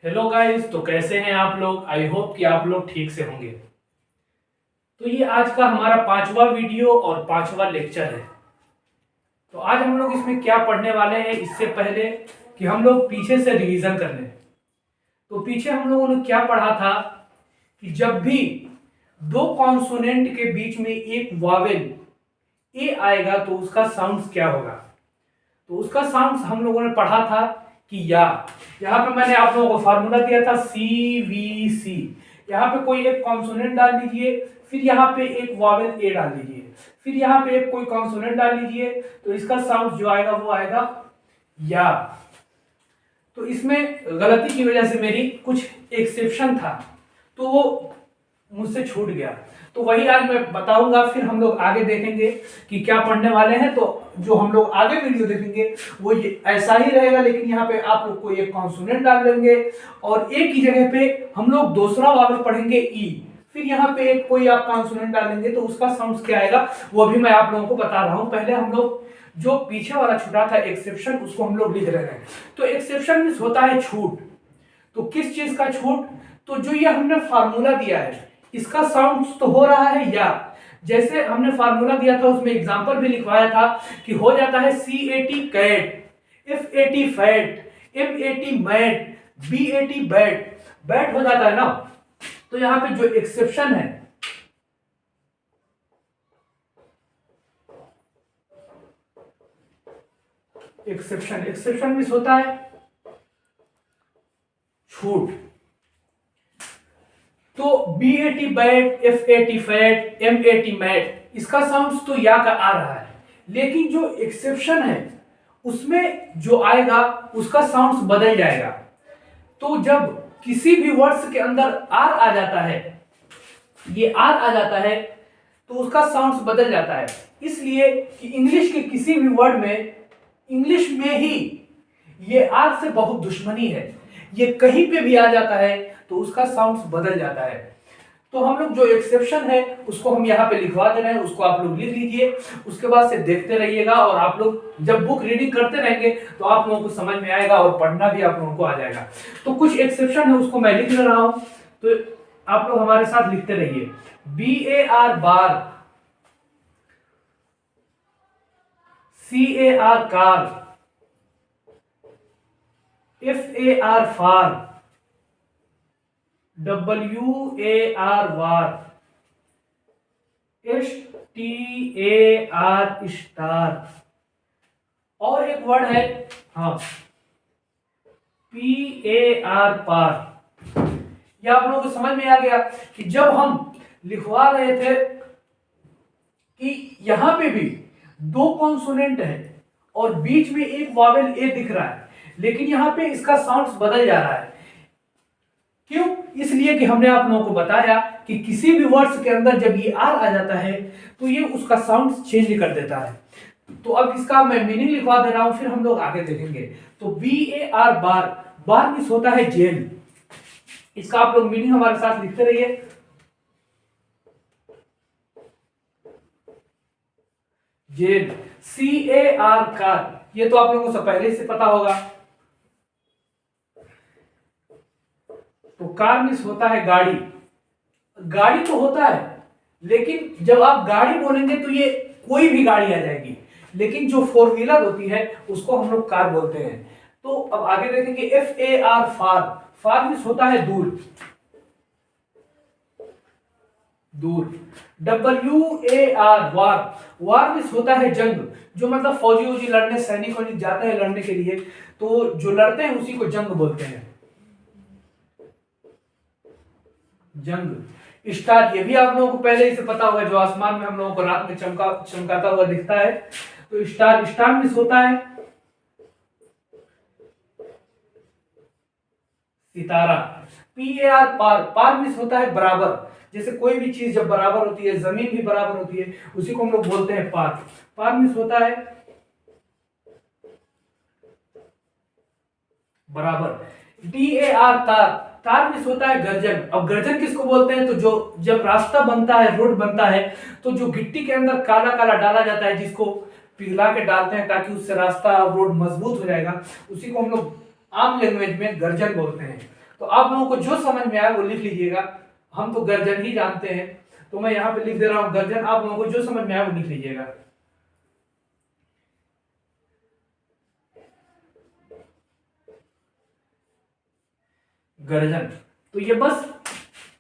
Hello guys, तो कैसे हैं आप लोग। आई होप कि आप लोग ठीक से होंगे। तो ये आज का हमारा 5वां वीडियो और 5वां लेक्चर है। तो आज हम लोग इसमें क्या पढ़ने वाले हैं, इससे पहले कि हम लोग पीछे से रिवीजन कर लें। तो पीछे हम लोगों ने क्या पढ़ा था कि जब भी दो कॉन्सोनेंट के बीच में एक वावेल ए आएगा तो उसका साउंड्स क्या होगा। तो उसका साउंड्स हम लोगों ने पढ़ा था कि या। यहाँ पे मैंने आप लोगों को फार्मूला दिया था CVC। यहाँ पे कोई एक कॉन्सोनेंट डाल दीजिए, फिर यहाँ पे एक वावेल ए डाल दीजिए, फिर यहाँ पे एक कोई कॉन्सोनेंट डाल दीजिए, तो इसका साउंड जो आएगा वो आएगा या। तो इसमें गलती की वजह से मेरी कुछ एक्सेप्शन था, तो वो मुझसे छूट गया। तो वही आज मैं बताऊंगा, फिर हम लोग आगे देखेंगे कि क्या पढ़ने वाले हैं। तो जो हम लोग आगे वीडियो देखेंगे वो ये ऐसा ही रहेगा, लेकिन यहाँ पे आप लोग को एक कॉन्सोनेंट डाल लेंगे और एक ही जगह पे हम लोग दूसरा वावेल पढ़ेंगे ई, फिर यहाँ पे एक कोई आप कॉन्सोनेंट डालेंगे तो उसका साउंड क्या आएगा वो भी मैं आप लोगों को बता रहा हूँ। पहले हम लोग जो पीछे वाला छूटा था एक्सेप्शन, उसको हम लोग लिख रहे हैं। तो एक्सेप्शन मींस होता है छूट। तो किस चीज का छूट? तो जो ये हमने फार्मूला दिया है इसका साउंड तो हो रहा है या। जैसे हमने फार्मूला दिया था उसमें एग्जांपल भी लिखवाया था कि हो जाता है CAT cat, FAT fat, MAT mat, BAT bat. Bat हो जाता है ना। तो यहां पे जो एक्सेप्शन है, एक्सेप्शन मींस होता है छूट। तो BAT bat, FAT fat, MAT mat, इसका साउंड तो या का आ रहा है, लेकिन जो एक्सेप्शन है उसमें जो आएगा उसका साउंड बदल जाएगा। तो जब किसी भी वर्ड्स के अंदर आर आ जाता है, ये आर आ जाता है, तो उसका साउंड बदल जाता है। इसलिए कि इंग्लिश के किसी भी वर्ड में, इंग्लिश में ही ये आर से बहुत दुश्मनी है, ये कहीं पे भी आ जाता है तो उसका साउंड बदल जाता है। तो हम लोग जो एक्सेप्शन है उसको हम यहाँ पे लिखवा दे रहे हैं, उसको आप लोग लिख लीजिए। उसके बाद से देखते रहिएगा और आप लोग जब बुक रीडिंग करते रहेंगे तो आप लोगों को समझ में आएगा और पढ़ना भी आप लोगों को आ जाएगा। तो कुछ एक्सेप्शन है उसको मैं लिख रहा हूं, तो आप लोग हमारे साथ लिखते रहिए। BAR बार, CAR कार, FAR फार, WAR वार, STAR स्टार, और एक वर्ड है हाँ PAR पार। यह आप लोगों को समझ में आ गया कि जब हम लिखवा रहे थे कि यहां पे भी दो कॉन्सोनेंट है और बीच में एक वावेल ए दिख रहा है, लेकिन यहां पे इसका साउंड बदल जा रहा है। क्यों? इसलिए कि हमने आप लोगों को बताया कि किसी भी वर्ड्स के अंदर जब ये आर आ जाता है तो ये उसका साउंड चेंज कर देता है। तो अब इसका मैं मीनिंग लिखवा दे रहा हूं, फिर हम लोग आगे देखेंगे। तो BAR बार, बार मींस होता है जेल। इसका आप लोग मीनिंग हमारे साथ लिखते रहिए। जेल, CAR कार, ये तो आप लोगों को पहले से पता होगा। तो कार मींस होता है गाड़ी। गाड़ी तो होता है, लेकिन जब आप गाड़ी बोलेंगे तो ये कोई भी गाड़ी आ जाएगी, लेकिन जो फोर व्हीलर होती है उसको हम लोग कार बोलते हैं। तो अब आगे देखेंगे FAR फार, फार मींस होता है दूर, दूर। WAR वार, वार मींस होता है जंग। जो मतलब फौजी लड़ने, सैनिक जाते हैं लड़ने के लिए, तो जो लड़ते हैं उसी को जंग बोलते हैं, जंग। स्टार, ये भी आप लोगों को पहले ही से पता होगा, जो आसमान में हम लोगों को रात में चमकाता हुआ दिखता है। तो स्टार, स्टार मींस होता है सितारा। PAR पार, पार मींस होता है बराबर। जैसे कोई भी चीज जब बराबर होती है, जमीन भी बराबर होती है, उसी को हम लोग बोलते हैं पार। पार मींस होता है बराबर। DAR तार, तार मींस होता है गर्जन। अब गर्जन किसको बोलते हैं? तो जो जब रास्ता बनता है, रोड बनता है, तो जो गिट्टी के अंदर काला काला डाला जाता है, जिसको पिघला के डालते हैं ताकि उससे रास्ता रोड मजबूत हो जाएगा, उसी को हम लोग आम लैंग्वेज में गर्जन बोलते हैं। तो आप लोगों को जो समझ में आए वो लिख लीजिएगा। हम तो गर्जन ही जानते हैं, तो मैं यहाँ पे लिख दे रहा हूँ गर्जन। आप लोगों को जो समझ में आए वो लिख लीजिएगा। गर्जन। तो ये बस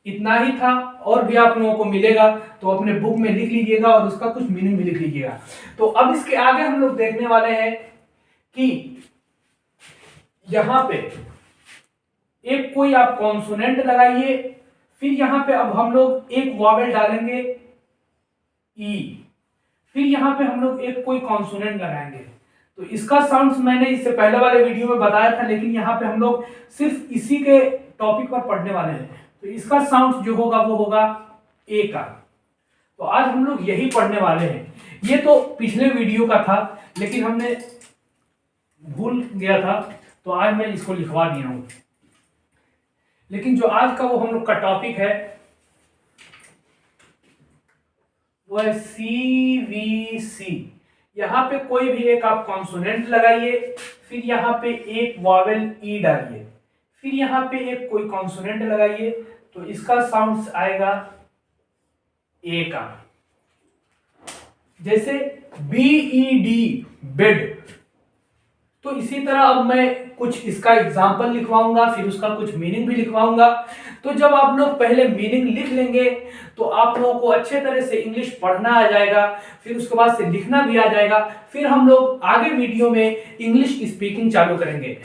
इतना ही था, और भी आप लोगों को मिलेगा तो अपने बुक में लिख लीजिएगा और उसका कुछ मीनिंग भी लिख लीजिएगा। तो अब इसके आगे हम लोग देखने वाले हैं कि यहां पे एक कोई आप कॉन्सोनेंट लगाइए, फिर यहां पे अब हम लोग एक वॉवेल डालेंगे ई, फिर यहां पे हम लोग एक कोई कॉन्सोनेंट लगाएंगे। तो इसका साउंड्स मैंने इससे पहले वाले वीडियो में बताया था, लेकिन यहाँ पे हम लोग सिर्फ इसी के टॉपिक पर पढ़ने वाले हैं। तो इसका साउंड जो होगा वो होगा ए का। तो आज हम लोग यही पढ़ने वाले हैं। ये तो पिछले वीडियो का था, लेकिन हमने भूल गया था, तो आज मैं इसको लिखवा दिया हूं। लेकिन जो आज का वो हम लोग का टॉपिक है वो है CVC। यहां पे कोई भी एक आप कॉन्सोनेंट लगाइए, फिर यहां पे एक वॉवेल ई डालिए, फिर यहां पे एक कोई कॉन्सोनेंट लगाइए, तो इसका साउंड आएगा ए का। जैसे BED बेड। तो इसी तरह अब मैं कुछ इसका एग्जाम्पल लिखवाऊंगा, फिर उसका कुछ मीनिंग भी लिखवाऊंगा। तो जब आप लोग पहले मीनिंग लिख लेंगे तो आप लोगों को अच्छे तरह से इंग्लिश पढ़ना आ जाएगा, फिर उसके बाद से लिखना भी आ जाएगा। फिर हम लोग आगे वीडियो में इंग्लिश स्पीकिंग चालू करेंगे,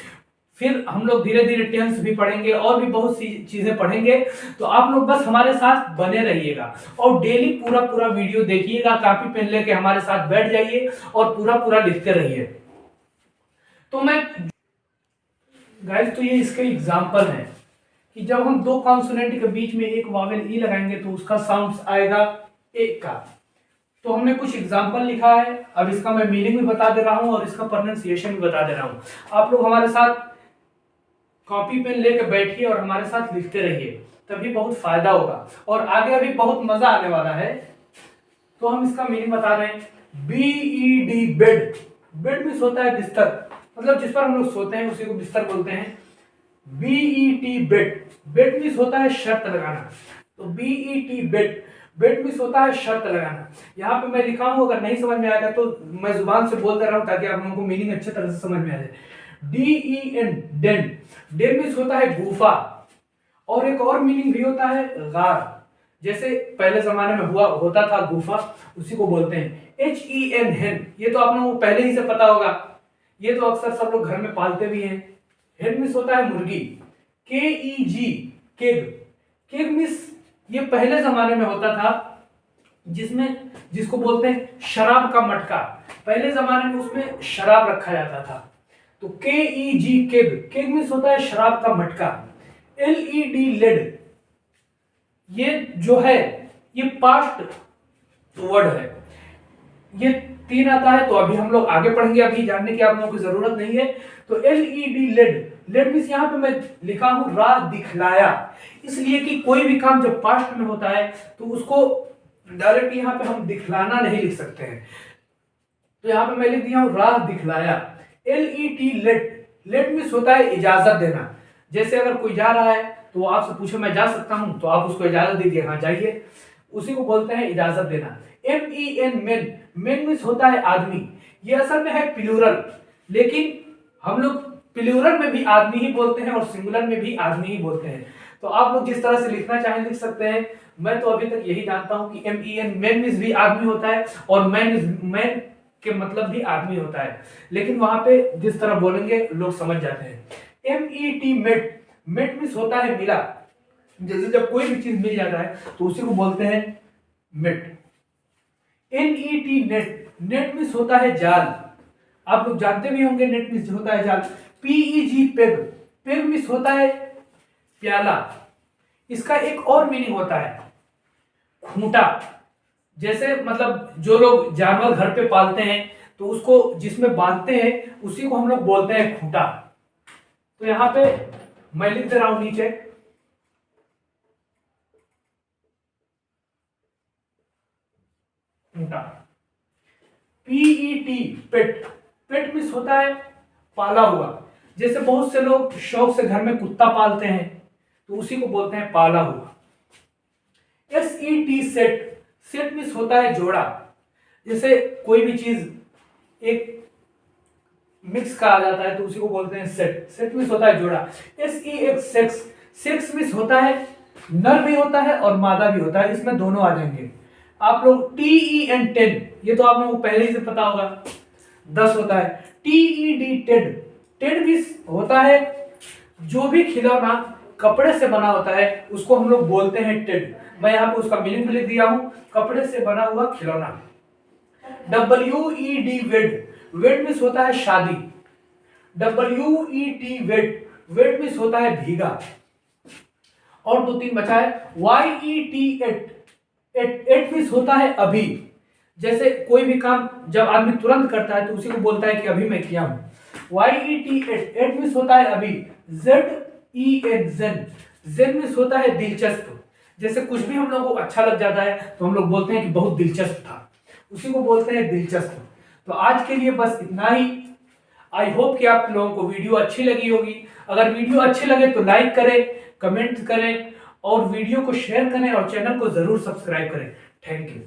फिर हम लोग धीरे धीरे टेंस भी पढ़ेंगे और भी बहुत सी चीजें पढ़ेंगे। तो आप लोग बस हमारे साथ बने रहिएगा और डेली पूरा पूरा वीडियो देखिएगा, कॉपी पेन लेके हमारे साथ बैठ जाइए और पूरा पूरा लिखते रहिए। तो मैं गाइस, तो ये इसके एग्जांपल है कि जब हम दो कॉन्सोनेंट के बीच में एक वॉवेल ई लगाएंगे तो उसका साउंड आएगा ए का। तो हमने कुछ एग्जांपल लिखा है, अब इसका मैं मीनिंग भी बता दे रहा हूं और इसका प्रोनाउंसिएशन भी बता दे रहा हूं। आप लोग हमारे साथ कॉपी पेन लेकर बैठिए और हमारे साथ लिखते रहिए, तभी बहुत फायदा होगा और आगे अभी बहुत मजा आने वाला है। तो हम इसका मीनिंग बता रहे हैं। BED bed. बेड मीन्स होता है बिस्तर, मतलब जिस पर हम लोग सोते हैं उसी को बिस्तर बोलते हैं। BET bed. बेड मीन्स होता है शर्त लगाना। तो BET बेड। बेड मीन्स होता है शर्त लगाना। यहाँ पे मैं लिखा हूं, अगर नहीं समझ में आएगा तो मैं जुबान से बोलते रहा हूं ताकि आप लोगों को मीनिंग अच्छे तरह से समझ में आ जाए। DEN Dane. डेन मीन्स होता है गुफा, और एक और मीनिंग भी होता है गार। जैसे पहले जमाने में हुआ होता था गुफा, उसी को बोलते हैं। HEN हेन। ये तो आप लोगों को पहले ही से पता होगा, ये तो अक्सर सब लोग घर में पालते भी हैं। हेन मीन्स होता है मुर्गी। KEG keg. केग मीन्स ये पहले जमाने में होता था, जिसको बोलते हैं शराब का मटका। पहले जमाने में उसमें शराब रखा जाता था। तो KEG केग। केग मीन्स होता है शराब का मटका। LED led. ये जो है ये पास्ट वर्ड है, ये 3 आता है। तो अभी हम लोग आगे पढ़ेंगे, अभी जानने की आप लोगों को जरूरत नहीं है। तो LED लेड। लेड मीन्स यहाँ पे मैं लिखा हूं राह दिखलाया, इसलिए कि कोई भी काम जब पास्ट में होता है तो उसको डायरेक्ट यहाँ पे हम दिखलाना नहीं लिख सकते हैं। तो यहाँ पे मैं लिख दिया हूं राह दिखलाया। LET late. लेट मीन्स होता है इजाजत देना। जैसे अगर कोई जा रहा है तो वो आपसे पूछे मैं जा सकता हूं, तो आप उसको इजाजत दीजिए, हाँ जाइए, उसी को बोलते हैं इजाजत देना। MEN main. मेन मीन्स होता है आदमी। ये असल में है प्लूरल, लेकिन हम लोग प्लूरल में भी आदमी ही बोलते हैं और सिंगुलर में भी आदमी ही बोलते हैं। तो आप लोग जिस तरह से लिखना चाहें लिख सकते हैं। मैं तो अभी तक यही जानता हूं कि MEN मेन मीन्स भी आदमी होता है और मैन के मतलब भी आदमी होता है, लेकिन वहां पे जिस तरह बोलेंगे लोग समझ जाते हैं। MET met. मेट मीन्स होता है मिला। जैसे जब कोई भी चीज मिल जाता है तो उसी को बोलते हैं met. NET net. Net means होता है जाल। आप लोग जानते भी होंगे नेट मीन्स होता है जाल। PEG peg. पेग मीन्स होता है प्याला। इसका एक और मीनिंग होता है खूंटा। जैसे मतलब जो लोग जानवर घर पे पालते हैं तो उसको जिसमें बांधते हैं उसी को हम लोग बोलते हैं खूंटा। तो यहां पे मैं लिख दे रहा हूं नीचे खूंटा। PET पेट। पेट मीन्स होता है पाला हुआ। जैसे बहुत से लोग शौक से घर में कुत्ता पालते हैं, तो उसी को बोलते हैं पाला हुआ। SET सेट, सेट मीन्स होता है जोड़ा। जैसे कोई भी चीज एक मिक्स कहा जाता है तो उसी को बोलते हैं सेट, सेट मीन्स होता है जोड़ा। SEX सेक्स, सेक्स मीन्स होता है नर भी होता है और मादा भी होता है, इसमें दोनों आ जाएंगे। आप लोग TEN 10, ये तो आप लोगों को पहले ही से पता होगा, 10 होता है। TED टेड, टेड भी होता है जो भी खिलौना कपड़े से बना होता है उसको हम लोग बोलते हैं टेड। मैं यहाँ पे उसका मीनिंग लिख दिया हूं, कपड़े से बना हुआ खिलौना। WED वेड, वेड मीन्स होता है शादी। WET वेट, वेट मीन्स होता है भीगा। और 2-3 बचा है। YET एट, एट मीन्स होता है अभी। जैसे कोई भी काम जब आदमी तुरंत करता है तो उसी को बोलता है कि अभी मैं किया हूं। YET एट, एट मीन्स होता है अभी। ZEN जेन, जेन मीन्स होता है दिलचस्प। जैसे कुछ भी हम लोगों को अच्छा लग जाता है तो हम लोग बोलते हैं कि बहुत दिलचस्प था, उसी को बोलते हैं दिलचस्प। तो आज के लिए बस इतना ही। आई होप कि आप लोगों को वीडियो अच्छी लगी होगी। अगर वीडियो अच्छी लगे तो लाइक करें, कमेंट करें और वीडियो को शेयर करें और चैनल को जरूर सब्सक्राइब करें। Thank you.